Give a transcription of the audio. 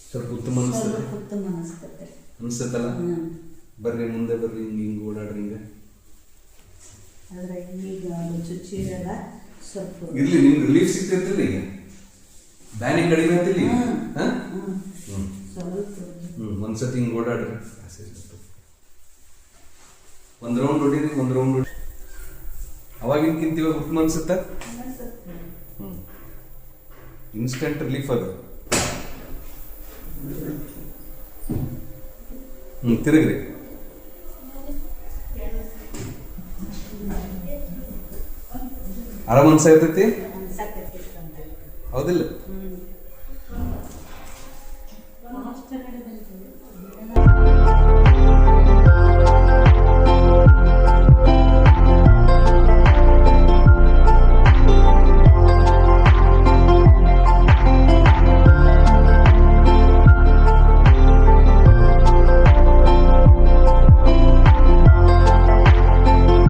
ಸ್ವಲ್ಪ ಉತ್ತಮ ಅನಿಸ್ತದೆ. ಉತ್ತಮ ಅನಿಸ್ತದೆ ಅನಿಸ್ತಲ್ಲ. ಬರ್ರಿ ಮುಂದೆ ಬರ್ರಿ, ಹಿಂಗೆ ಓಡಾಡ್ರಿ ಹಿಂಗೆ. ಆದರೆ ಈಗ ಅದು ಚುಚ್ಚಿರಲ್ಲ ಸ್ವಲ್ಪ ಇರ್ಲಿ, ನಿಮ್ಗೆ ರಿಲೀಫ್ ಸಿಗ್ತೈತಿಲ್ಲ ಈಗ, ಬ್ಯಾನಿ ಕಡಿಮೆ ಆಗ್ತಿಲ್ಲ ಈಗ. ಸ್ವಲ್ಪ ಒಂದ್ಸತಿ ಹಿಂಗೆ ಓಡಾಡ್ರಿ, ಒಂದು ರೌಂಡ್ ಹೊಡೀರಿ, ಒಂದು ರೌಂಡ್ ಹೊಡಿ. ಅವಾಗಿನ್ಕಿಂತ ಇವಾಗ ಉತ್ತಮ ಅನ್ಸುತ್ತ. ಇನ್ಸ್ಟೆಂಟ್ ರಿಲೀಫ್ ಅದು. ತಿರುಗ್ರಿ. ಆರಾಮ ಅನ್ಸಾಯ್ತೈತಿ, ಹೌದಿಲ್ಲ?